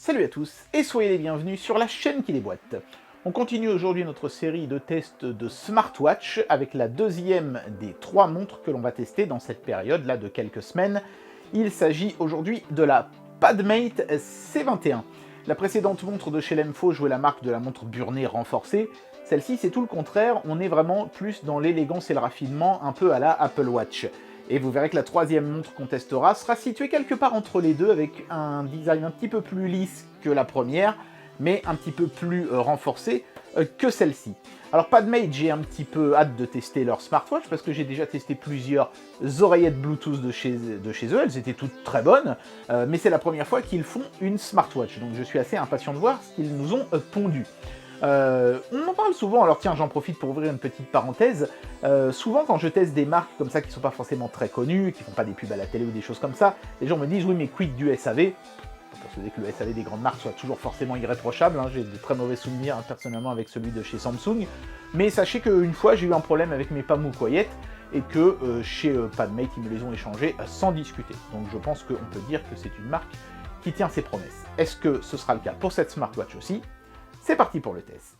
Salut à tous et soyez les bienvenus sur la chaîne qui déboîte. On continue aujourd'hui notre série de tests de smartwatch avec la deuxième des 3 montres que l'on va tester dans cette période-là de quelques semaines. Il s'agit aujourd'hui de la Padmate C21. La précédente montre de chez Lemfo jouait la marque de la montre burnée renforcée. Celle-ci, c'est tout le contraire, on est vraiment plus dans l'élégance et le raffinement, un peu à la Apple Watch. Et vous verrez que la troisième montre qu'on testera sera située quelque part entre les deux, avec un design un petit peu plus lisse que la première, mais un petit peu plus renforcé que celle-ci. Alors Padmate, j'ai un petit peu hâte de tester leur smartwatch, parce que j'ai déjà testé plusieurs oreillettes Bluetooth de chez eux, elles étaient toutes très bonnes, mais c'est la première fois qu'ils font une smartwatch, donc je suis assez impatient de voir ce qu'ils nous ont pondu. On en parle souvent, alors tiens, j'en profite pour ouvrir une petite parenthèse. Souvent, quand je teste des marques comme ça qui sont pas forcément très connues, qui font pas des pubs à la télé ou des choses comme ça, les gens me disent oui, mais quid du SAV? Pour se dire que le SAV des grandes marques soit toujours forcément irréprochable, hein. J'ai de très mauvais souvenirs personnellement avec celui de chez Samsung, mais sachez qu'une fois j'ai eu un problème avec mes Pamukoyet et que chez Padmate ils me les ont échangés sans discuter. Donc je pense qu'on peut dire que c'est une marque qui tient ses promesses. Est-ce que ce sera le cas pour cette smartwatch aussi? C'est parti pour le test.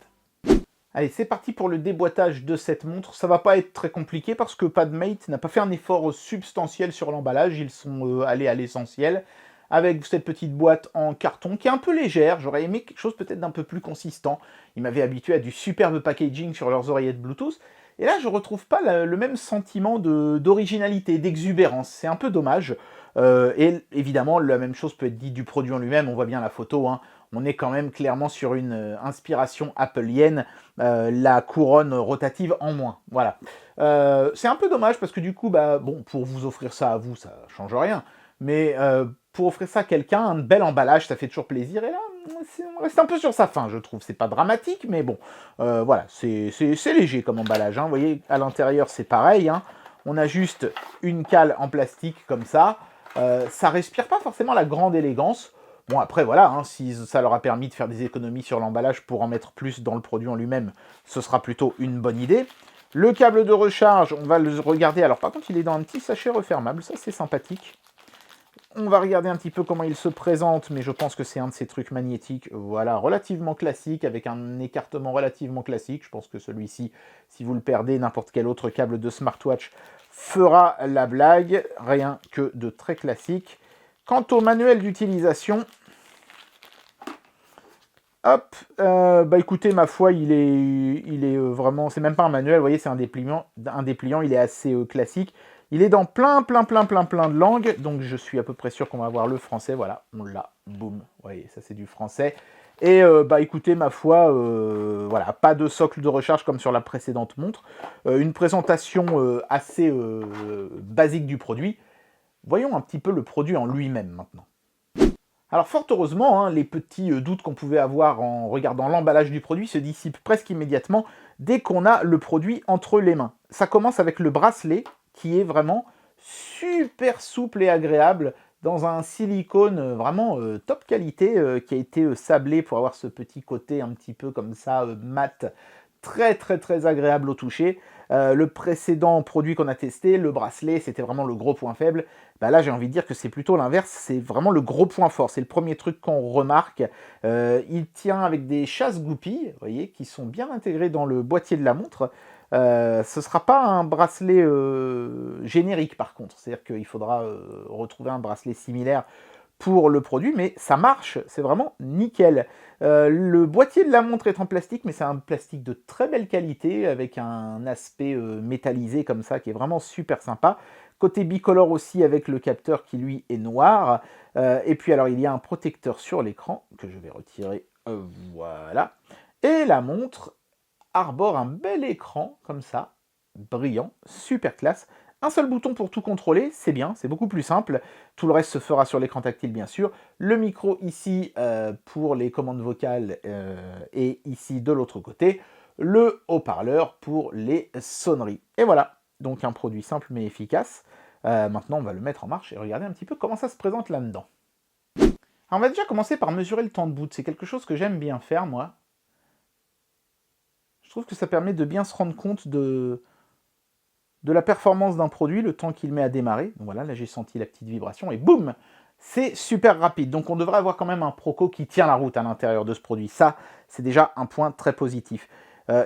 Allez, c'est parti pour le déboîtage de cette montre. Ça va pas être très compliqué parce que Padmate n'a pas fait un effort substantiel sur l'emballage. Ils sont allés à l'essentiel avec cette petite boîte en carton qui est un peu légère. J'aurais aimé quelque chose peut-être d'un peu plus consistant. Ils m'avaient habitué à du superbe packaging sur leurs oreillettes Bluetooth. Et là, je retrouve pas le même sentiment d'originalité, d'exubérance. C'est un peu dommage. Et évidemment, la même chose peut être dit du produit en lui-même. On voit bien la photo, hein. On est quand même clairement sur une inspiration appleienne, la couronne rotative en moins. Voilà. C'est un peu dommage parce que du coup, bon, pour vous offrir ça à vous, ça change rien. Mais pour offrir ça à quelqu'un, un bel emballage, ça fait toujours plaisir. Et là, on reste un peu sur sa faim, je trouve. C'est pas dramatique, mais bon, voilà, c'est léger comme emballage, hein. Vous voyez, à l'intérieur, c'est pareil, hein. On a juste une cale en plastique comme ça. Ça respire pas forcément la grande élégance. Bon, après, voilà, hein, si ça leur a permis de faire des économies sur l'emballage pour en mettre plus dans le produit en lui-même, ce sera plutôt une bonne idée. Le câble de recharge, on va le regarder. Alors, par contre, il est dans un petit sachet refermable. Ça, c'est sympathique. On va regarder un petit peu comment il se présente, mais je pense que c'est un de ces trucs magnétiques, voilà, relativement classique, avec un écartement relativement classique. Je pense que celui-ci, si vous le perdez, n'importe quel autre câble de smartwatch fera la blague. Rien que de très classique. Quant au manuel d'utilisation, hop, écoutez, ma foi, il est vraiment, c'est même pas un manuel, vous voyez, c'est un dépliant, il est assez classique. Il est dans plein de langues, donc je suis à peu près sûr qu'on va avoir le français, voilà, on l'a, boum, vous voyez, ça c'est du français. Et écoutez, ma foi, voilà, pas de socle de recharge comme sur la précédente montre, une présentation assez basique du produit. Voyons un petit peu le produit en lui-même maintenant. Alors fort heureusement, hein, les petits doutes qu'on pouvait avoir en regardant l'emballage du produit se dissipent presque immédiatement dès qu'on a le produit entre les mains. Ça commence avec le bracelet qui est vraiment super souple et agréable dans un silicone vraiment top qualité qui a été sablé pour avoir ce petit côté un petit peu comme ça mat, très agréable au toucher. Le précédent produit qu'on a testé, le bracelet, c'était vraiment le gros point faible. Là, j'ai envie de dire que c'est plutôt l'inverse, c'est vraiment le gros point fort. C'est le premier truc qu'on remarque. Il tient avec des chasses-goupilles, vous voyez, qui sont bien intégrées dans le boîtier de la montre. Ce ne sera pas un bracelet générique, par contre. C'est-à-dire qu'il faudra retrouver un bracelet similaire pour le produit, mais ça marche, c'est vraiment nickel. Le boîtier de la montre est en plastique, mais c'est un plastique de très belle qualité, avec un aspect métallisé comme ça, qui est vraiment super sympa. Côté bicolore aussi, avec le capteur qui lui est noir. Et puis alors, il y a un protecteur sur l'écran, que je vais retirer, voilà. Et la montre arbore un bel écran, comme ça, brillant, super classe. Un seul bouton pour tout contrôler, c'est bien, c'est beaucoup plus simple. Tout le reste se fera sur l'écran tactile, bien sûr. Le micro ici pour les commandes vocales et ici de l'autre côté. Le haut-parleur pour les sonneries. Et voilà, donc un produit simple mais efficace. Maintenant, on va le mettre en marche et regarder un petit peu comment ça se présente là-dedans. Alors, on va déjà commencer par mesurer le temps de boot. C'est quelque chose que j'aime bien faire, moi. Je trouve que ça permet de bien se rendre compte de la performance d'un produit, le temps qu'il met à démarrer. Donc voilà, là j'ai senti la petite vibration et boum, c'est super rapide. Donc on devrait avoir quand même un Proco qui tient la route à l'intérieur de ce produit. Ça, c'est déjà un point très positif.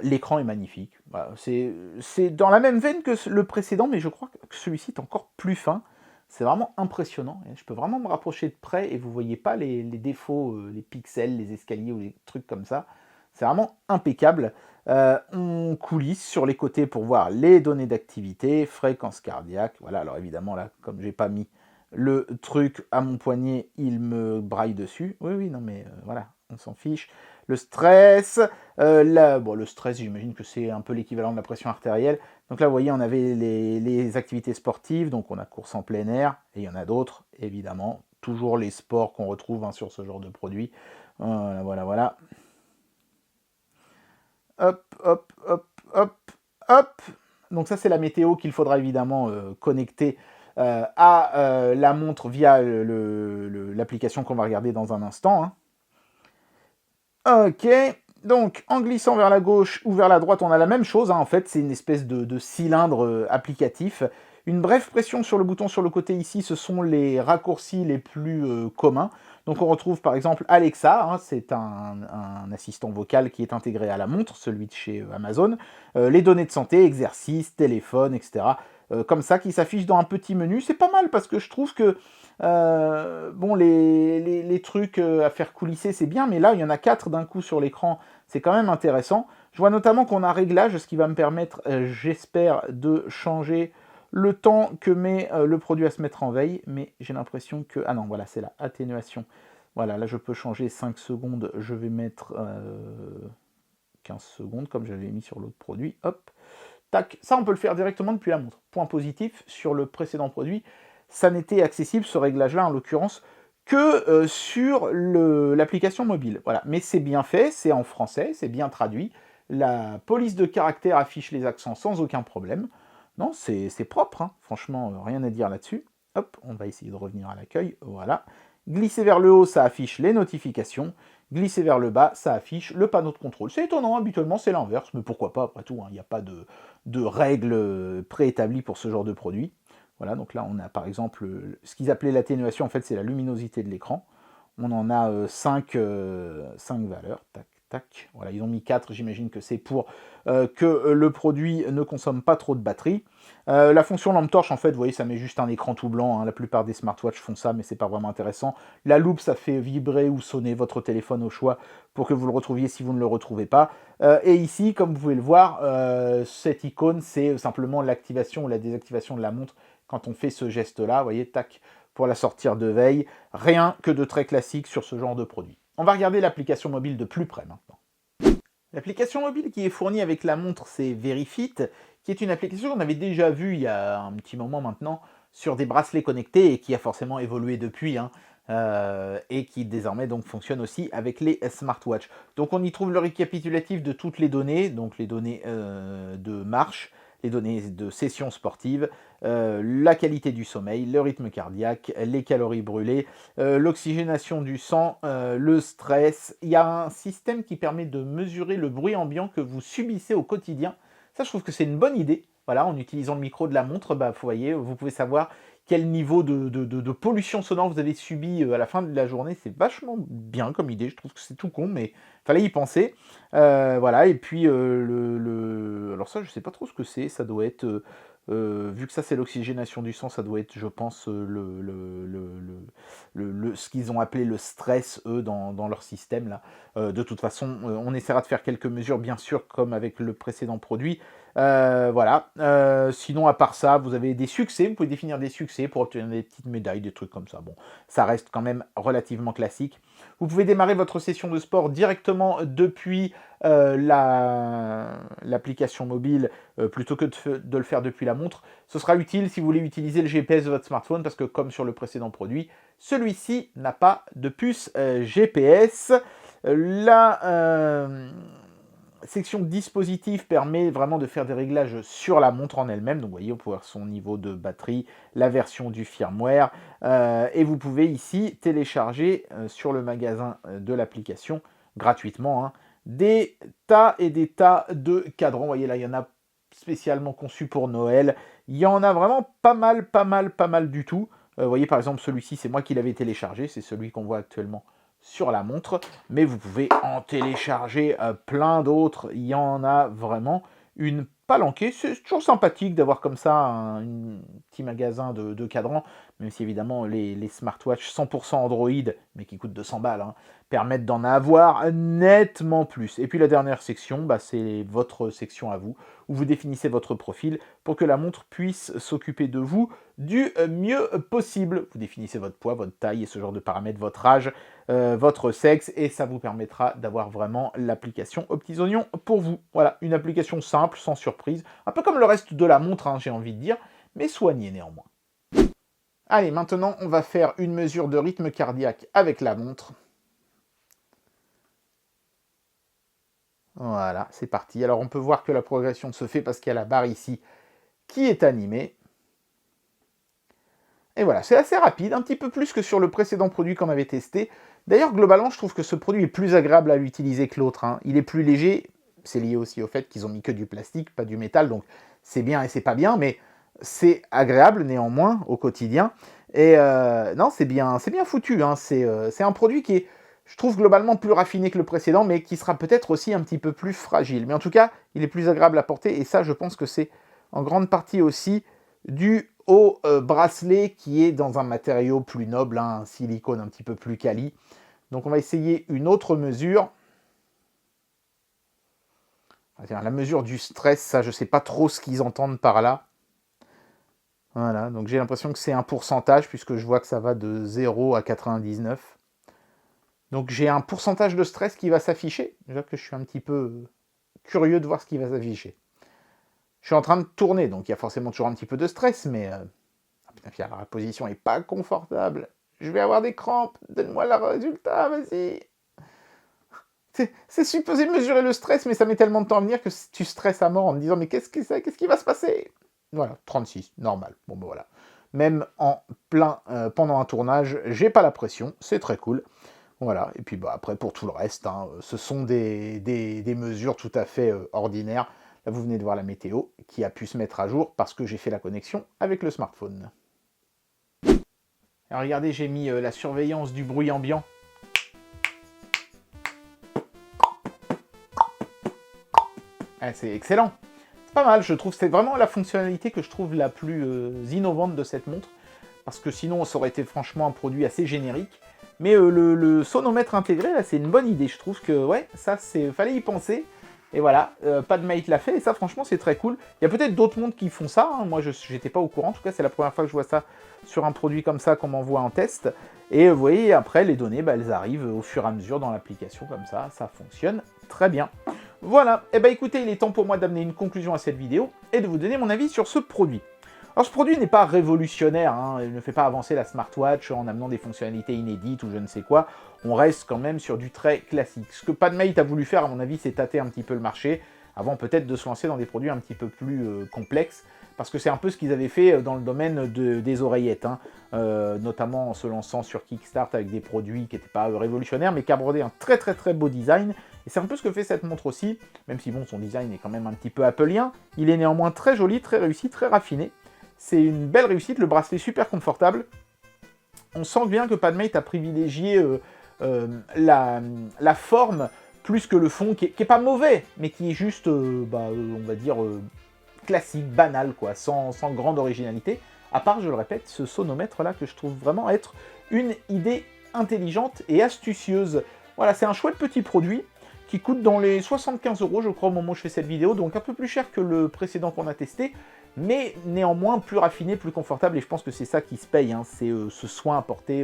L'écran est magnifique. Voilà, c'est dans la même veine que le précédent, mais je crois que celui-ci est encore plus fin. C'est vraiment impressionnant. Je peux vraiment me rapprocher de près et vous ne voyez pas les défauts, les pixels, les escaliers ou les trucs comme ça. C'est vraiment impeccable. On coulisse sur les côtés pour voir les données d'activité, fréquence cardiaque. Voilà, alors évidemment, là, comme je n'ai pas mis le truc à mon poignet, il me braille dessus. Oui, oui, non, mais voilà, on s'en fiche. Le stress, le stress, j'imagine que c'est un peu l'équivalent de la pression artérielle. Donc là, vous voyez, on avait les activités sportives, donc on a course en plein air, et il y en a d'autres, évidemment. Toujours les sports qu'on retrouve sur ce genre de produit. Voilà, voilà, voilà. Hop, hop, hop, hop, hop. Donc ça, c'est la météo qu'il faudra évidemment connecter à la montre via l'application qu'on va regarder dans un instant. Ok, donc en glissant vers la gauche ou vers la droite, on a la même chose. En fait, c'est une espèce de cylindre applicatif. Une brève pression sur le bouton sur le côté ici, ce sont les raccourcis les plus communs. Donc on retrouve par exemple Alexa, c'est un assistant vocal qui est intégré à la montre, celui de chez Amazon. Les données de santé, exercice, téléphone, etc. Comme ça, qui s'affichent dans un petit menu. C'est pas mal parce que je trouve que bon, les trucs à faire coulisser, c'est bien, mais là, il y en a 4 d'un coup sur l'écran. C'est quand même intéressant. Je vois notamment qu'on a un réglage, ce qui va me permettre, j'espère, de changer le temps que met le produit à se mettre en veille, mais j'ai l'impression que... Ah non, voilà, c'est la atténuation. Voilà, là je peux changer 5 secondes, je vais mettre 15 secondes, comme j'avais mis sur l'autre produit. Hop, tac, ça on peut le faire directement depuis la montre. Point positif, sur le précédent produit, ça n'était accessible, ce réglage-là en l'occurrence, que sur l'application mobile. Voilà, mais c'est bien fait, c'est en français, c'est bien traduit. La police de caractère affiche les accents sans aucun problème. Non, c'est propre, franchement, rien à dire là-dessus. Hop, on va essayer de revenir à l'accueil, voilà. Glisser vers le haut, ça affiche les notifications. Glisser vers le bas, ça affiche le panneau de contrôle. C'est étonnant, habituellement c'est l'inverse, mais pourquoi pas, après tout, il n'y a pas de règles préétablies pour ce genre de produit. Voilà, donc là on a par exemple ce qu'ils appelaient l'atténuation, en fait c'est la luminosité de l'écran. On en a 5 valeurs, tac, tac. Voilà, ils ont mis 4, j'imagine que c'est pour que le produit ne consomme pas trop de batterie. La fonction lampe torche, en fait, vous voyez, ça met juste un écran tout blanc. La plupart des smartwatches font ça, mais c'est pas vraiment intéressant. La loupe, ça fait vibrer ou sonner votre téléphone au choix pour que vous le retrouviez si vous ne le retrouvez pas. Et ici, comme vous pouvez le voir, cette icône, c'est simplement l'activation ou la désactivation de la montre quand on fait ce geste-là. Vous voyez, tac, pour la sortir de veille. Rien que de très classique sur ce genre de produit. On va regarder l'application mobile de plus près maintenant. L'application mobile qui est fournie avec la montre, c'est Verifit, qui est une application qu'on avait déjà vue il y a un petit moment maintenant sur des bracelets connectés et qui a forcément évolué depuis, et qui désormais donc fonctionne aussi avec les smartwatches. Donc on y trouve le récapitulatif de toutes les données, donc les données de marche, les données de sessions sportives, la qualité du sommeil, le rythme cardiaque, les calories brûlées, l'oxygénation du sang, le stress. Il y a un système qui permet de mesurer le bruit ambiant que vous subissez au quotidien. Ça, je trouve que c'est une bonne idée. Voilà, en utilisant le micro de la montre, vous voyez, vous pouvez savoir quel niveau de pollution sonore vous avez subi à la fin de la journée. C'est vachement bien comme idée. Je trouve que c'est tout con, mais fallait y penser. Voilà, et puis alors ça, je sais pas trop ce que c'est. Ça doit être, vu que ça c'est l'oxygénation du sang, ça doit être, je pense, ce qu'ils ont appelé le stress, eux, dans leur système là. De toute façon, on essaiera de faire quelques mesures, bien sûr, comme avec le précédent produit. Voilà. Sinon, à part ça, vous avez des succès. Vous pouvez définir des succès pour obtenir des petites médailles, des trucs comme ça. Bon, ça reste quand même relativement classique. Vous pouvez démarrer votre session de sport directement depuis l'application mobile plutôt que de le faire depuis la montre. Ce sera utile si vous voulez utiliser le GPS de votre smartphone parce que comme sur le précédent produit, celui-ci n'a pas de puce GPS. La section dispositif permet vraiment de faire des réglages sur la montre en elle-même. Donc vous voyez, on peut voir son niveau de batterie, la version du firmware. Et vous pouvez ici télécharger sur le magasin de l'application gratuitement des tas et des tas de cadrans. Vous voyez là, il y en a spécialement conçus pour Noël. Il y en a vraiment pas mal du tout. Vous voyez par exemple celui-ci, c'est moi qui l'avais téléchargé, c'est celui qu'on voit actuellement sur la montre, mais vous pouvez en télécharger plein d'autres, il y en a vraiment une palanquée. C'est toujours sympathique d'avoir comme ça un petit magasin de cadrans, même si évidemment les smartwatches 100% Android, mais qui coûtent 200 balles, hein, permettent d'en avoir nettement plus. Et puis la dernière section, bah, c'est votre section à vous, où vous définissez votre profil pour que la montre puisse s'occuper de vous du mieux possible. Vous définissez votre poids, votre taille et ce genre de paramètres, votre âge, votre sexe, et ça vous permettra d'avoir vraiment l'application aux petits oignons pour vous. Voilà, une application simple, sans surprise, un peu comme le reste de la montre, hein, j'ai envie de dire, mais soignée néanmoins. Allez, maintenant, on va faire une mesure de rythme cardiaque avec la montre. Voilà, c'est parti. Alors, on peut voir que la progression se fait parce qu'il y a la barre ici qui est animée. Et voilà, c'est assez rapide, un petit peu plus que sur le précédent produit qu'on avait testé. D'ailleurs, globalement, je trouve que ce produit est plus agréable à l'utiliser que l'autre, hein. Il est plus léger, c'est lié aussi au fait qu'ils ont mis que du plastique, pas du métal, donc c'est bien et c'est pas bien, mais c'est agréable néanmoins au quotidien. Et non, c'est bien foutu, hein. C'est un produit qui est, je trouve, globalement plus raffiné que le précédent, mais qui sera peut-être aussi un petit peu plus fragile. Mais en tout cas, il est plus agréable à porter, et ça, je pense que c'est en grande partie aussi dû au bracelet qui est dans un matériau plus noble, hein, un silicone un petit peu plus quali. Donc on va essayer une autre mesure. La mesure du stress, ça je ne sais pas trop ce qu'ils entendent par là. Voilà, donc j'ai l'impression que c'est un pourcentage puisque je vois que ça va de 0 à 99. Donc j'ai un pourcentage de stress qui va s'afficher. Déjà que je suis un petit peu curieux de voir ce qui va s'afficher. Je suis en train de tourner, donc il y a forcément toujours un petit peu de stress, mais putain, la position est pas confortable. Je vais avoir des crampes. Donne-moi le résultat, vas-y. C'est supposé mesurer le stress, mais ça met tellement de temps à venir que tu stresses à mort en me disant mais qu'est-ce qui va se passer? Voilà, 36, normal. Bon ben voilà. Même en plein pendant un tournage, j'ai pas la pression, c'est très cool. Voilà, et puis bah, après pour tout le reste, hein, ce sont des mesures tout à fait ordinaires. Là vous venez de voir la météo qui a pu se mettre à jour parce que j'ai fait la connexion avec le smartphone. Alors regardez, j'ai mis la surveillance du bruit ambiant. Ah, c'est excellent. C'est pas mal, je trouve. C'est vraiment la fonctionnalité que je trouve la plus innovante de cette montre. Parce que sinon, ça aurait été franchement un produit assez générique. Mais le sonomètre intégré, là, c'est une bonne idée. Je trouve que, ouais, ça, fallait y penser. Et voilà, PadMate l'a fait, et ça, franchement, c'est très cool. Il y a peut-être d'autres montres qui font ça, hein. Moi, je n'étais pas au courant. En tout cas, c'est la première fois que je vois ça sur un produit comme ça, qu'on m'envoie en test. Et vous voyez, après, les données, bah, elles arrivent au fur et à mesure dans l'application, comme ça fonctionne très bien. Voilà, et bah écoutez, il est temps pour moi d'amener une conclusion à cette vidéo, et de vous donner mon avis sur ce produit. Alors ce produit n'est pas révolutionnaire, hein, il ne fait pas avancer la smartwatch en amenant des fonctionnalités inédites ou je ne sais quoi, on reste quand même sur du très classique. Ce que PadMate a voulu faire, à mon avis, c'est tâter un petit peu le marché, avant peut-être de se lancer dans des produits un petit peu plus complexes, parce que c'est un peu ce qu'ils avaient fait dans le domaine des oreillettes, hein, notamment en se lançant sur Kickstart avec des produits qui n'étaient pas révolutionnaires, mais qui abordaient un très très très beau design, et c'est un peu ce que fait cette montre aussi, même si bon, son design est quand même un petit peu appelien, il est néanmoins très joli, très réussi, très raffiné. C'est une belle réussite, le bracelet super confortable. On sent bien que PadMate a privilégié la forme plus que le fond, qui est pas mauvais, mais qui est juste, on va dire, classique, banal, quoi, sans grande originalité. À part, je le répète, ce sonomètre-là que je trouve vraiment être une idée intelligente et astucieuse. Voilà, c'est un chouette petit produit qui coûte dans les 75 €, je crois, au moment où je fais cette vidéo, donc un peu plus cher que le précédent qu'on a testé, mais néanmoins plus raffiné, plus confortable, et je pense que c'est ça qui se paye, hein, c'est ce soin apporté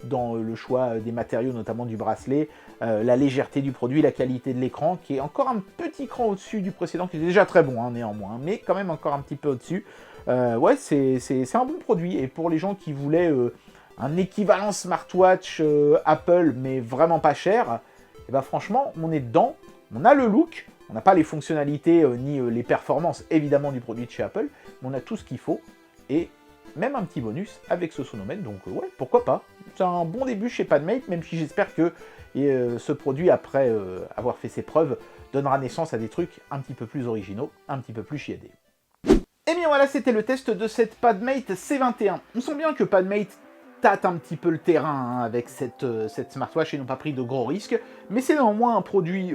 dans le choix des matériaux, notamment du bracelet, la légèreté du produit, la qualité de l'écran, qui est encore un petit cran au-dessus du précédent, qui est déjà très bon, hein, néanmoins, mais quand même encore un petit peu au-dessus. Ouais, c'est un bon produit, et pour les gens qui voulaient un équivalent smartwatch Apple, mais vraiment pas cher, et ben franchement, on est dedans, on a le look, on n'a pas les fonctionnalités ni les performances évidemment du produit de chez Apple, mais on a tout ce qu'il faut, et même un petit bonus avec ce sonomètre, donc ouais, pourquoi pas. C'est un bon début chez PadMate, même si j'espère que ce produit, après avoir fait ses preuves, donnera naissance à des trucs un petit peu plus originaux, un petit peu plus chiadés. Et bien voilà, c'était le test de cette PadMate C21. On sent bien que PadMate tâte un petit peu le terrain avec cette smartwatch et n'ont pas pris de gros risques, mais c'est néanmoins un produit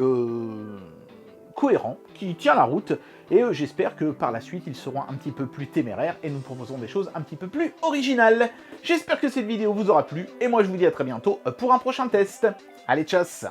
cohérent, qui tient la route, et j'espère que par la suite ils seront un petit peu plus téméraires et nous proposerons des choses un petit peu plus originales. J'espère que cette vidéo vous aura plu, et moi je vous dis à très bientôt pour un prochain test. Allez, tchuss!